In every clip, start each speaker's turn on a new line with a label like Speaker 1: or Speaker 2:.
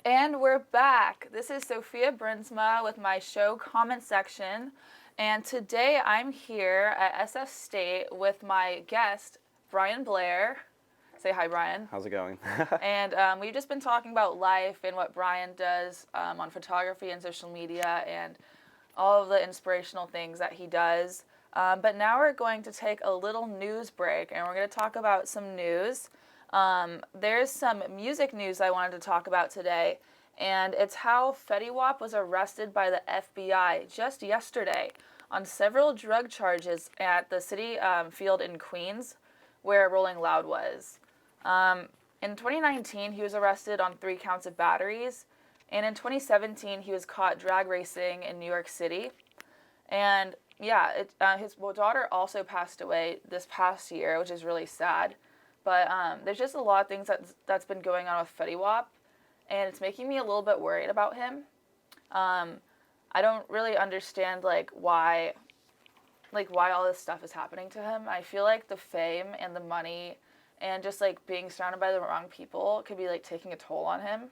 Speaker 1: And we're back. This is Sophia Brinsma with my show comment section. And today I'm here at SF State with my guest, Bryan Blair. Say hi, Bryan.
Speaker 2: How's it going?
Speaker 1: And we've just been talking about life and what Bryan does on photography and social media and all of the inspirational things that he does. But now we're going to take a little news break and we're going to talk about some news. There's some music news I wanted to talk about today, and it's how Fetty Wap was arrested by the FBI just yesterday on several drug charges at the City Field in Queens, where Rolling Loud was. In 2019, he was arrested on 3 counts of batteries, and in 2017, he was caught drag racing in New York City. And yeah, his daughter also passed away this past year, which is really sad. But there's just a lot of things that's been going on with Fetty Wap, and it's making me a little bit worried about him. I don't really understand why all this stuff is happening to him. I feel like the fame and the money and just being surrounded by the wrong people could be taking a toll on him.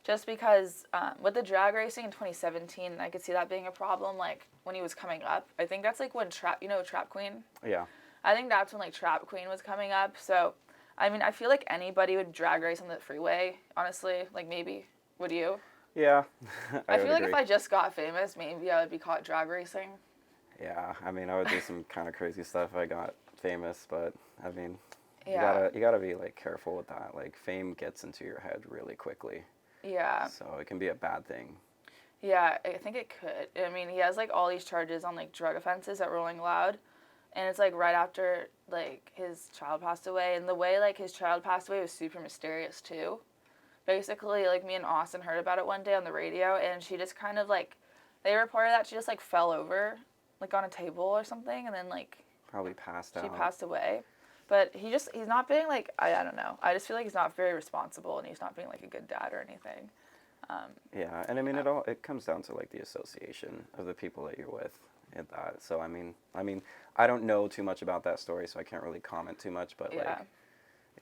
Speaker 1: Just because with the drag racing in 2017, I could see that being a problem. When he was coming up, I think that's when Trap Queen.
Speaker 2: Yeah.
Speaker 1: I think that's when Trap Queen was coming up. So, I mean, I feel like anybody would drag race on the freeway, honestly. Maybe. Would you?
Speaker 2: Yeah.
Speaker 1: I feel like
Speaker 2: agree.
Speaker 1: if I just got famous, maybe I would be caught drag racing.
Speaker 2: Yeah, I mean, I would do some kind of crazy stuff if I got famous, but I mean,
Speaker 1: Yeah.
Speaker 2: you gotta be careful with that. Fame gets into your head really quickly.
Speaker 1: Yeah.
Speaker 2: So it can be a bad thing.
Speaker 1: Yeah, I think it could. I mean, he has all these charges on drug offenses at Rolling Loud. And it's right after his child passed away, and the way his child passed away was super mysterious too. Basically, me and Austin heard about it one day on the radio, and she just kind of they reported that she just fell over on a table or something, and then
Speaker 2: Probably passed
Speaker 1: she
Speaker 2: out.
Speaker 1: passed away. But he's not being I don't know. I just feel like he's not very responsible, and he's not being a good dad or anything.
Speaker 2: Yeah, and I mean, it comes down to the association of the people that you're with and that. So I mean, I don't know too much about that story, so I can't really comment too much. But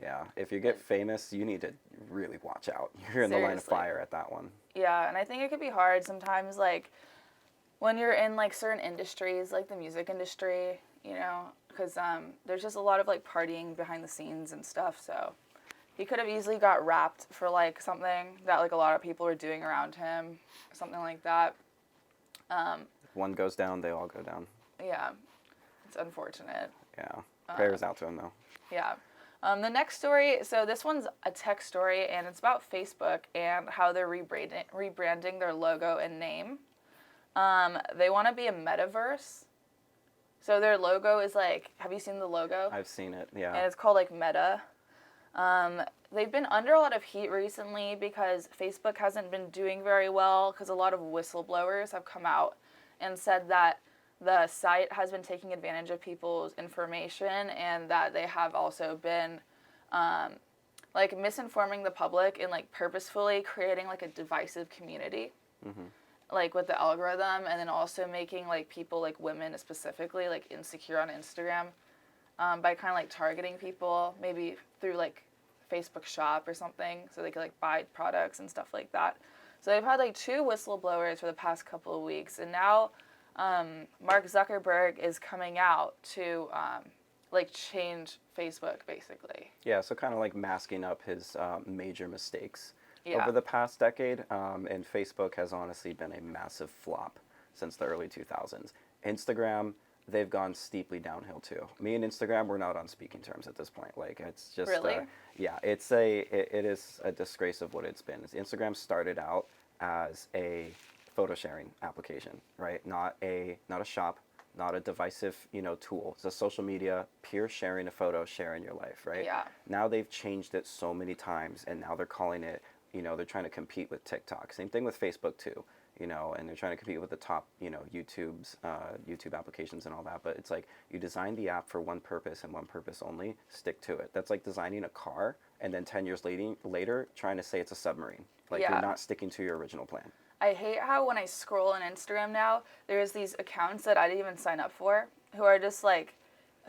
Speaker 2: yeah, if you get famous, you need to really watch out. You're in the line of fire at that one.
Speaker 1: Yeah, and I think it could be hard sometimes, when you're in certain industries, like the music industry, because there's just a lot of partying behind the scenes and stuff. So he could have easily got wrapped for something that a lot of people were doing around him, something like that.
Speaker 2: If one goes down, they all go down.
Speaker 1: Yeah, it's unfortunate.
Speaker 2: Yeah, prayers out to him though.
Speaker 1: Yeah. The next story, so this one's a tech story, and it's about Facebook and how they're rebranding their logo and name. They want to be a Metaverse. So their logo is have you seen the logo?
Speaker 2: I've seen it, yeah.
Speaker 1: And it's called Meta. They've been under a lot of heat recently because Facebook hasn't been doing very well because a lot of whistleblowers have come out and said that the site has been taking advantage of people's information and that they have also been misinforming the public and purposefully creating a divisive community. Mm-hmm. With the algorithm, and then also making people women specifically insecure on Instagram by kind of targeting people maybe through Facebook shop or something so they could buy products and stuff like that. So they've had 2 whistleblowers for the past couple of weeks, and now Mark Zuckerberg is coming out to change Facebook basically.
Speaker 2: Yeah, so kind of masking up his major mistakes
Speaker 1: Yeah.
Speaker 2: over the past decade, and Facebook has honestly been a massive flop since the early 2000s. Instagram, they've gone steeply downhill too. Me and Instagram, we're not on speaking terms at this point. It's just
Speaker 1: Really?
Speaker 2: Yeah, it is a disgrace of what it's been. Instagram started out as a photo sharing application, right? Not a shop, not a divisive, tool. It's a social media, peer sharing a photo, sharing your life, right?
Speaker 1: Yeah.
Speaker 2: Now they've changed it so many times, and now they're calling it, they're trying to compete with TikTok. Same thing with Facebook too, and they're trying to compete with the top, YouTube applications and all that. But it's you design the app for one purpose and one purpose only, stick to it. That's like designing a car and then 10 years later trying to say it's a submarine.
Speaker 1: Yeah.
Speaker 2: You're not sticking to your original plan.
Speaker 1: I hate how when I scroll on Instagram now, there's these accounts that I didn't even sign up for who are just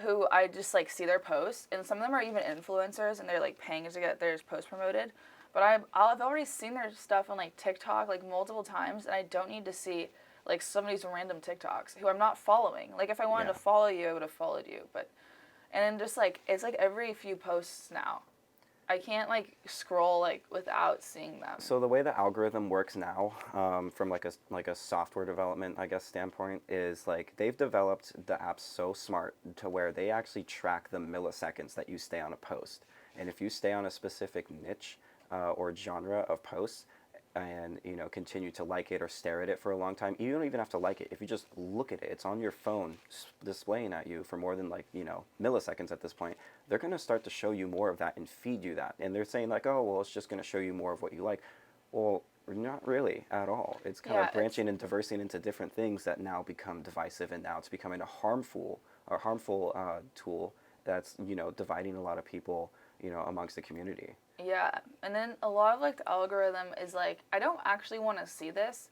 Speaker 1: who I just see their posts, and some of them are even influencers and they're paying to get their posts promoted. But I've already seen their stuff on like TikTok like multiple times, and I don't need to see like some of these random TikToks who I'm not following. Like if I wanted
Speaker 2: Yeah.
Speaker 1: to follow you, I would have followed you. But and then just like it's like every few posts now. I can't like scroll like without seeing them.
Speaker 2: So the way the algorithm works now, from like a software development, I guess, standpoint, is like they've developed the app so smart to where they actually track the milliseconds that you stay on a post. And if you stay on a specific niche or genre of posts, and continue to like it or stare at it for a long time, you don't even have to like it. If you just look at it, it's on your phone displaying at you for more than like milliseconds at this point. They're going to start to show you more of that and feed you that, and they're saying like, oh well, it's just going to show you more of what you like. Well, not really at all. It's kind of branching and diversing into different things that now become divisive, and now it's becoming a harmful tool that's dividing a lot of people amongst the community.
Speaker 1: Yeah, and then a lot of like the algorithm is like I don't actually want to see this,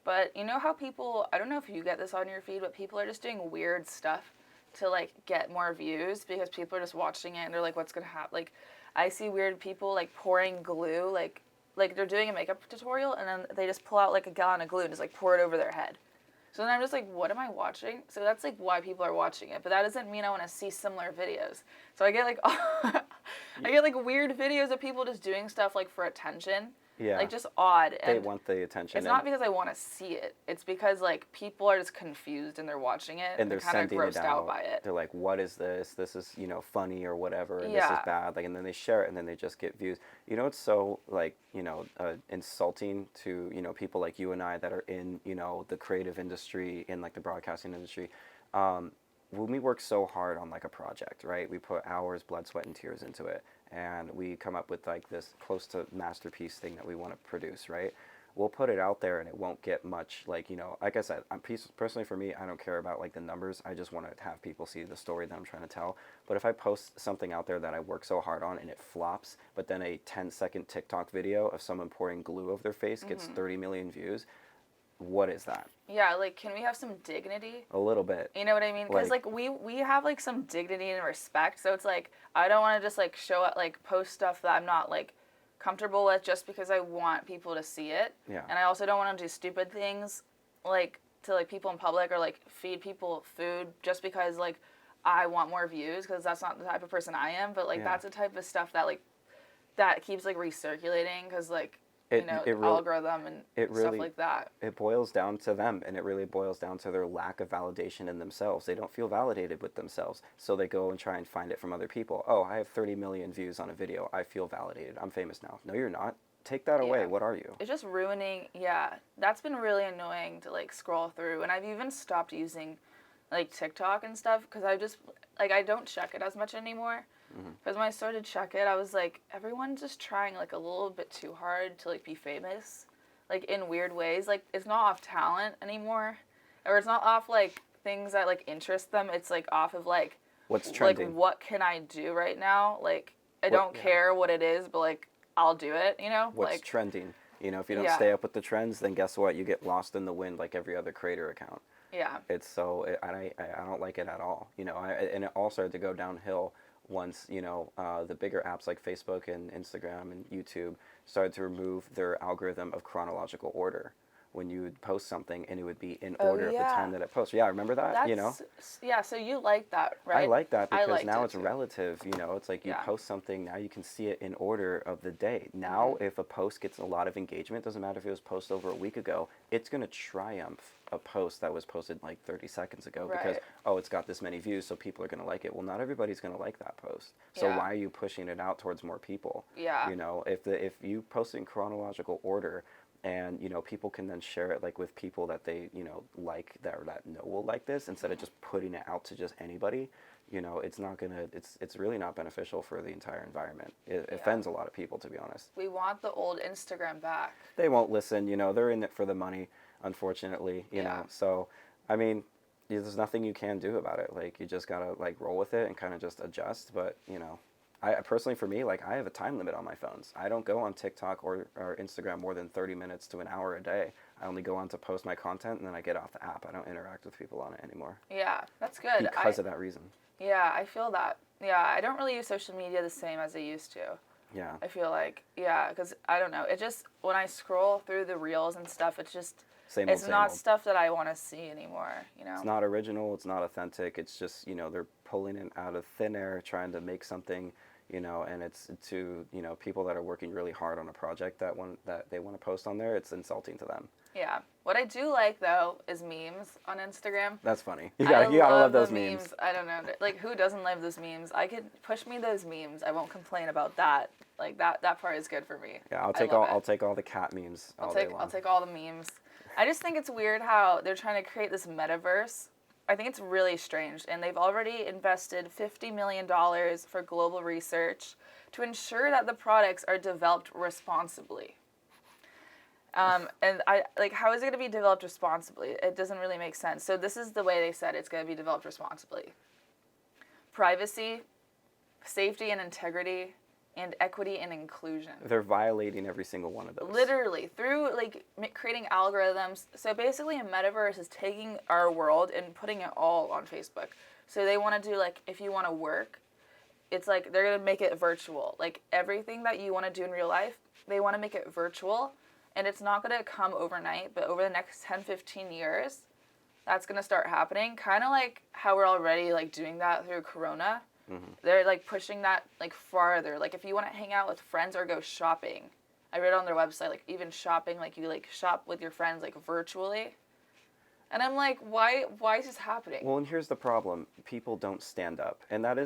Speaker 1: but you know how people, I don't know if you get this on your feed, but people are just doing weird stuff to like get more views because people are just watching it and they're like, what's gonna happen? Like I see weird people like pouring glue, like they're doing a makeup tutorial and then they just pull out like a gallon of glue and just like pour it over their head. So then I'm just like, what am I watching? So that's like why people are watching it. But that doesn't mean I want to see similar videos. So I get like I get like weird videos of people just doing stuff like for attention.
Speaker 2: Yeah.
Speaker 1: Like just odd.
Speaker 2: They
Speaker 1: And
Speaker 2: want the attention.
Speaker 1: it's not because I want to see it. It's because like people are just confused and they're watching it
Speaker 2: and they're
Speaker 1: kind of
Speaker 2: sending
Speaker 1: grossed
Speaker 2: it
Speaker 1: out by it.
Speaker 2: They're like, "What is this? This is funny or whatever. And this is
Speaker 1: Yeah.
Speaker 2: bad." Like, and then they share it, and then they just get views. It's so like insulting to people like you and I that are in the creative industry, in like the broadcasting industry. When we work so hard on like a project, right? We put hours, blood, sweat, and tears into it, and we come up with like this close to masterpiece thing that we want to produce, right? We'll put it out there and it won't get much, like like I said, personally for me, I don't care about like the numbers. I just want to have people see the story that I'm trying to tell. But if I post something out there that I work so hard on and it flops, but then a 10-second TikTok video of someone pouring glue over their face gets 30 million views, what is that?
Speaker 1: Yeah, like can we have some dignity?
Speaker 2: A little bit.
Speaker 1: You know what I mean? Because like we have like some dignity and respect. So it's like I don't want to just like show up, like post stuff that I'm not like comfortable with just because I want people to see it.
Speaker 2: Yeah.
Speaker 1: And I also don't want to do stupid things like to like people in public or like feed people food just because like I want more views, because that's not the type of person I am. But like that's the type of stuff that like that keeps like recirculating, because like algorithm and stuff like that.
Speaker 2: It boils down to them, and it really boils down to their lack of validation in themselves. They don't feel validated with themselves, so they go and try and find it from other people. Oh, I have 30 million views on a video. I feel validated. I'm famous now. No, you're not. Take that away. What are you?
Speaker 1: It's just ruining. Yeah, that's been really annoying to like scroll through, and I've even stopped using like TikTok and stuff because I just like I don't check it as much anymore. Because when I started to check it, I was like, everyone's just trying like a little bit too hard to like be famous, like in weird ways. Like it's not off talent anymore, or it's not off like things that like interest them. It's like off of like
Speaker 2: what's trending.
Speaker 1: Like what can I do right now? Like I don't care what it is, but like I'll do it.
Speaker 2: What's
Speaker 1: like
Speaker 2: trending. If you don't stay up with the trends, then guess what? You get lost in the wind like every other creator account.
Speaker 1: Yeah.
Speaker 2: It's so I don't like it at all. And it all started to go downhill once the bigger apps like Facebook and Instagram and YouTube started to remove their algorithm of chronological order. When you would post something and it would be in order of the time that it posts. Yeah, remember that?
Speaker 1: Yeah, so you like that, right?
Speaker 2: I like that because now it's relative. It's like you post something, now you can see it in order of the day. Now, if a post gets a lot of engagement, doesn't matter if it was posted over a week ago, it's going to triumph a post that was posted like 30 seconds ago because, it's got this many views, so people are going to like it. Well, not everybody's going to like that post. So why are you pushing it out towards more people?
Speaker 1: Yeah.
Speaker 2: If you post it in chronological order, and people can then share it like with people that they like that will like this, instead of just putting it out to just anybody, it's not gonna it's really not beneficial for the entire environment. It offends a lot of people, to be honest.
Speaker 1: We want the old Instagram back.
Speaker 2: They won't listen. They're in it for the money, unfortunately. You know, so I mean, there's nothing you can do about it. Like you just gotta like roll with it and kind of just adjust. But I personally, for me, like I have a time limit on my phones. I don't go on TikTok or Instagram more than 30 minutes to an hour a day. I only go on to post my content, and then I get off the app. I don't interact with people on it anymore.
Speaker 1: Yeah, that's good.
Speaker 2: Because of that reason.
Speaker 1: Yeah, I feel that. Yeah, I don't really use social media the same as I used to.
Speaker 2: Yeah.
Speaker 1: I feel like, yeah, because I don't know. It just, when I scroll through the reels and stuff, it's just,
Speaker 2: Same old,
Speaker 1: it's
Speaker 2: same
Speaker 1: not
Speaker 2: old.
Speaker 1: stuff that I want to see anymore, you know?
Speaker 2: It's not original. It's not authentic. It's just, they're pulling it out of thin air, trying to make something, and it's to, people that are working really hard on a project that they want to post on there. It's insulting to them.
Speaker 1: Yeah. What I do like, though, is memes on Instagram.
Speaker 2: That's funny.
Speaker 1: I
Speaker 2: You gotta love
Speaker 1: love the
Speaker 2: those memes.
Speaker 1: I don't know. Like, who doesn't love those memes? I could push me those memes. I won't complain about that. Like, that part is good for me.
Speaker 2: Yeah,
Speaker 1: I love
Speaker 2: I'll
Speaker 1: it.
Speaker 2: take all the cat memes all day long.
Speaker 1: I'll take all the memes. I just think it's weird how they're trying to create this metaverse. I think it's really strange, and they've already invested $50 million for global research to ensure that the products are developed responsibly. And I like, how is it going to be developed responsibly? It doesn't really make sense. So this is the way they said it's going to be developed responsibly: privacy, safety and integrity, and equity and inclusion.
Speaker 2: They're violating every single one of those.
Speaker 1: Literally through like creating algorithms. So basically, a metaverse is taking our world and putting it all on Facebook. So they want to do, like, if you want to work, it's like they're going to make it virtual. Like, everything that you want to do in real life, they want to make it virtual. And it's not going to come overnight, but over the next 10, 15 years, that's going to start happening. Kind of like how we're already, like, doing that through Corona. Mm-hmm. They're, like, pushing that, like, farther. Like, if you want to hang out with friends or go shopping, I read on their website, like, even shopping, like, you, like, shop with your friends, like, virtually. And I'm like, why is this happening?
Speaker 2: Well, and here's the problem. People don't stand up. And that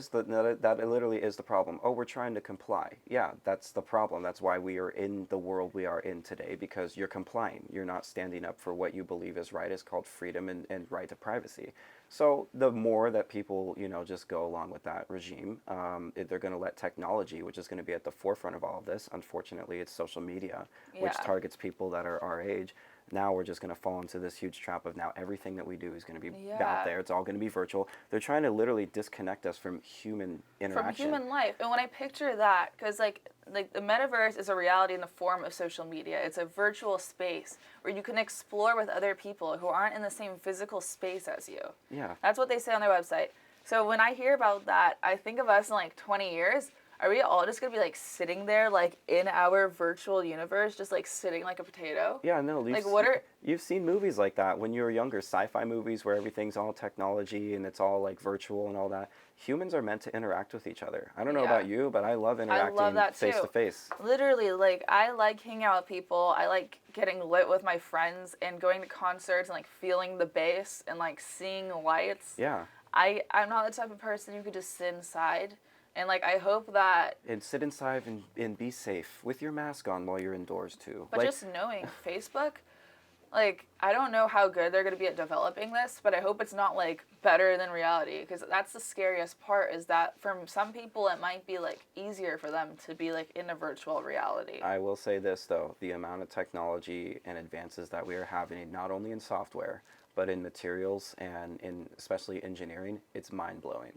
Speaker 2: literally is the problem. Oh, we're trying to comply. Yeah, that's the problem. That's why we are in the world we are in today, because you're complying. You're not standing up for what you believe is right. It's called freedom and right to privacy. So the more that people, just go along with that regime, they're going to let technology, which is going to be at the forefront of all of this. Unfortunately, it's social media, which targets people that are our age. Now we're just going to fall into this huge trap of now everything that we do is going to be out there. It's all going to be virtual. They're trying to literally disconnect us from human interaction.
Speaker 1: From human life. And when I picture that, because like the metaverse is a reality in the form of social media. It's a virtual space where you can explore with other people who aren't in the same physical space as you.
Speaker 2: Yeah.
Speaker 1: That's what they say on their website. So when I hear about that, I think of us in like 20 years. Are we all just going to be, like, sitting there, like, in our virtual universe, just, like, sitting like a potato?
Speaker 2: Yeah, no. You've seen movies like that when you were younger, sci-fi movies where everything's all technology and it's all, like, virtual and all that. Humans are meant to interact with each other. I don't know about you, but I love interacting face-to-face.
Speaker 1: Literally, like, I like hanging out with people. I like getting lit with my friends and going to concerts and, like, feeling the bass and, like, seeing lights.
Speaker 2: Yeah.
Speaker 1: I'm not the type of person who could just sit inside. And, like, I hope that...
Speaker 2: And sit inside and be safe with your mask on while you're indoors, too.
Speaker 1: But just knowing Facebook, like, I don't know how good they're going to be at developing this, but I hope it's not, like, better than reality. Because that's the scariest part, is that for some people, it might be, like, easier for them to be, like, in a virtual reality.
Speaker 2: I will say this, though. The amount of technology and advances that we are having, not only in software, but in materials and in especially engineering, it's mind-blowing.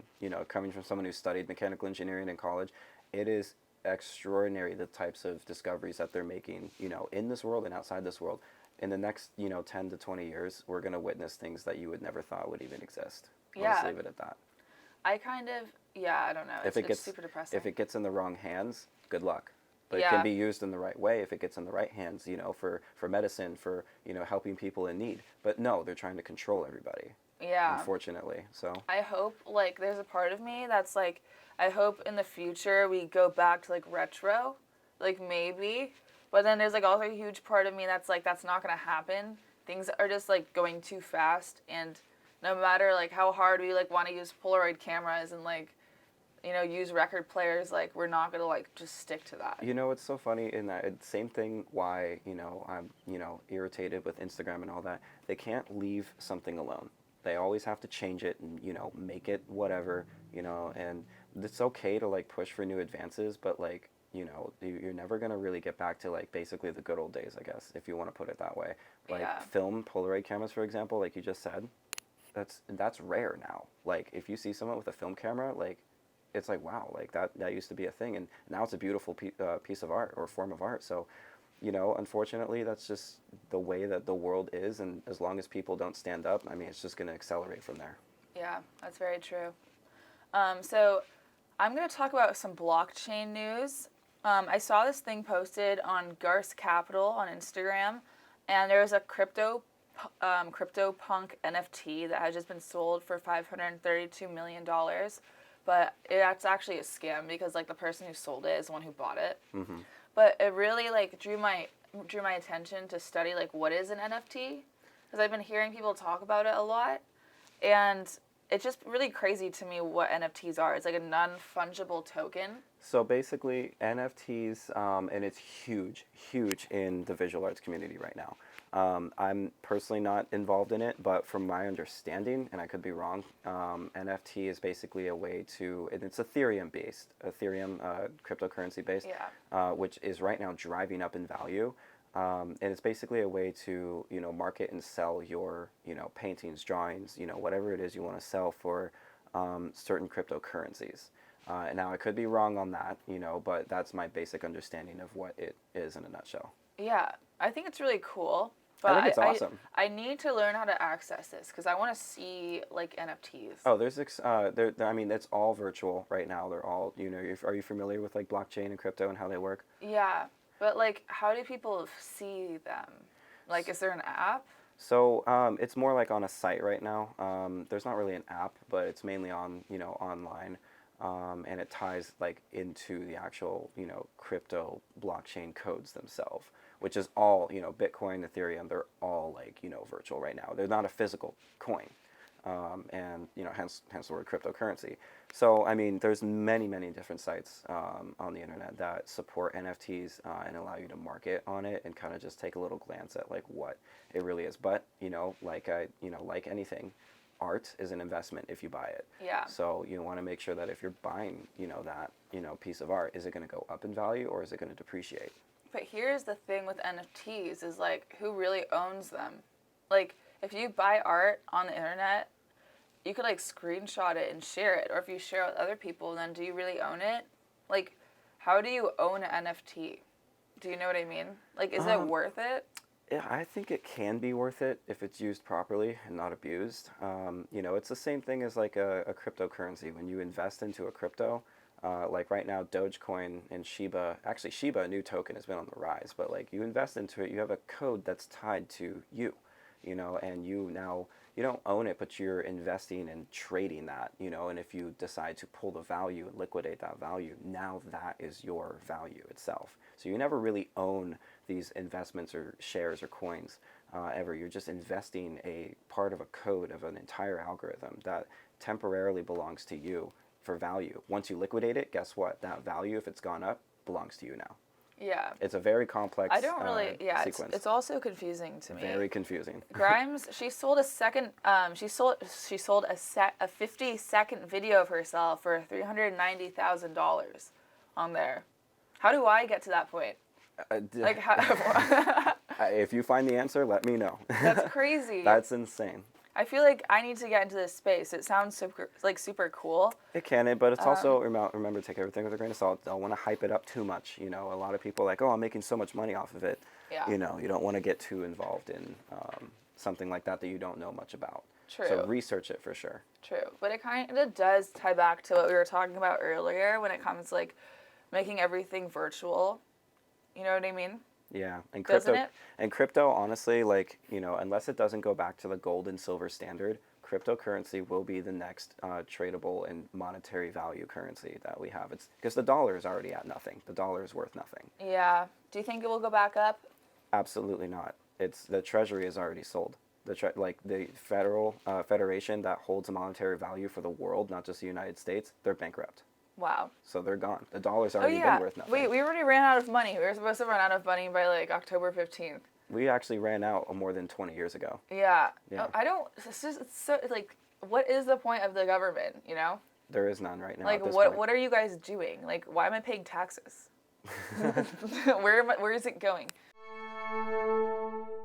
Speaker 2: Coming from someone who studied mechanical engineering in college, it is extraordinary the types of discoveries that they're making, in this world and outside this world. In the next, 10 to 20 years, we're going to witness things that you would never thought would even exist. I'll just leave it at that.
Speaker 1: I don't know. It's super depressing.
Speaker 2: If it gets in the wrong hands, good luck. But it can be used in the right way if it gets in the right hands, for medicine, for, helping people in need. But no, they're trying to control everybody. Yeah. Unfortunately, so.
Speaker 1: I hope, like, there's a part of me that's, like, I hope in the future we go back to, like, retro. Like, maybe. But then there's, like, also a huge part of me that's, like, that's not going to happen. Things are just, like, going too fast. And no matter, like, how hard we, like, want to use Polaroid cameras and, like, use record players, like, we're not going to, like, just stick to that.
Speaker 2: It's so funny in that same thing why, I'm, irritated with Instagram and all that. They can't leave something alone. They always have to change it and, make it whatever, and it's okay to, like, push for new advances, but, like, you're never going to really get back to, like, basically the good old days, I guess, if you want to put it that way. Like, film Polaroid cameras, for example, like you just said, that's rare now. Like, if you see someone with a film camera, like, it's like, wow, like that used to be a thing, and now it's a beautiful piece of art or form of art. So, unfortunately, that's just the way that the world is, and as long as people don't stand up, I mean, it's just going to accelerate from there.
Speaker 1: Yeah, that's very true. So I'm going to talk about some blockchain news. I saw this thing posted on Garth Capital on Instagram, and there was a CryptoPunk NFT that has just been sold for $532 million, but it's actually a scam because like the person who sold it is the one who bought it.
Speaker 2: Mm-hmm.
Speaker 1: But it really like drew my attention to study like what is an NFT, because I've been hearing people talk about it a lot, and it's just really crazy to me what NFTs are. It's like a non-fungible token.
Speaker 2: So basically, NFTs, and it's huge, huge in the visual arts community right now. I'm personally not involved in it, but from my understanding, and I could be wrong, NFT is basically a way to, and it's Ethereum-based, cryptocurrency-based,
Speaker 1: Yeah.
Speaker 2: which is right now driving up in value. And it's basically a way to, market and sell your, paintings, drawings, whatever it is you want to sell for certain cryptocurrencies. And now I could be wrong on that, but that's my basic understanding of what it is in a nutshell.
Speaker 1: Yeah, I think it's really cool. But
Speaker 2: I think it's awesome.
Speaker 1: I need to learn how to access this because I want to see like NFTs.
Speaker 2: Oh, I mean, it's all virtual right now. They're all, are you familiar with like blockchain and crypto and how they work?
Speaker 1: Yeah, but like, how do people see them? Like, is there an app?
Speaker 2: So it's more like on a site right now. There's not really an app, but it's mainly on, online. And it ties like into the actual, crypto blockchain codes themselves, which is all, Bitcoin, Ethereum, they're all like, virtual right now. They're not a physical coin. And, hence the word cryptocurrency. So, I mean, there's many, many different sites on the internet that support NFTs and allow you to market on it and kind of just take a little glance at like what it really is. But, like anything, art is an investment if you buy it.
Speaker 1: Yeah.
Speaker 2: So you want to make sure that if you're buying, that, piece of art, is it going to go up in value or is it going to depreciate?
Speaker 1: But here's the thing with NFTs is like, who really owns them? Like, if you buy art on the internet, you could like screenshot it and share it. Or if you share it with other people, then do you really own it? Like, how do you own an NFT? Do you know what I mean? Like, is it worth it?
Speaker 2: Yeah, I think it can be worth it if it's used properly and not abused. It's the same thing as like a cryptocurrency. When you invest into a crypto, like right now, Dogecoin and Shiba, actually Shiba, a new token, has been on the rise, but like you invest into it, you have a code that's tied to you, and you don't own it, but you're investing and trading that, and if you decide to pull the value and liquidate that value, now that is your value itself. So you never really own these investments or shares or coins ever. You're just investing a part of a code of an entire algorithm that temporarily belongs to you for value. Once you liquidate it, guess what? That value, if it's gone up, belongs to you now.
Speaker 1: Yeah.
Speaker 2: It's a very complex
Speaker 1: I don't really,
Speaker 2: sequence.
Speaker 1: it's also confusing to me.
Speaker 2: Very confusing.
Speaker 1: Grimes, she sold a 50-second video of herself for $390,000 on there. How do I get to that point? Like, how,
Speaker 2: If you find the answer, let me know.
Speaker 1: that's crazy.
Speaker 2: That's insane.
Speaker 1: I feel like I need to get into this space. It sounds super cool.
Speaker 2: It can, but it's also, remember, take everything with a grain of salt. Don't want to hype it up too much. A lot of people are like, oh, I'm making so much money off of it.
Speaker 1: Yeah.
Speaker 2: You don't want to get too involved in something like that you don't know much about.
Speaker 1: True.
Speaker 2: So research it for sure.
Speaker 1: True. But it kind of does tie back to what we were talking about earlier when it comes to, like, making everything virtual. You know what I mean?
Speaker 2: Yeah, and
Speaker 1: Doesn't it?
Speaker 2: crypto, honestly, like, unless it doesn't go back to the gold and silver standard, cryptocurrency will be the next tradable and monetary value currency that we have. It's because the dollar is already at nothing. The dollar is worth nothing.
Speaker 1: Yeah. Do you think it will go back up?
Speaker 2: Absolutely not. The treasury is already sold. The federal federation that holds a monetary value for the world, not just the United States, they're bankrupt.
Speaker 1: Wow.
Speaker 2: So they're gone. The dollar's already been worth nothing.
Speaker 1: We already ran out of money. We were supposed to run out of money by like October 15th.
Speaker 2: We actually ran out more than 20 years ago.
Speaker 1: Yeah.
Speaker 2: Yeah.
Speaker 1: It's so, like, what is the point of the government,
Speaker 2: There is none right now.
Speaker 1: Like,
Speaker 2: at this
Speaker 1: what
Speaker 2: point.
Speaker 1: what are you guys doing? Like, why am I paying taxes? Where is it going?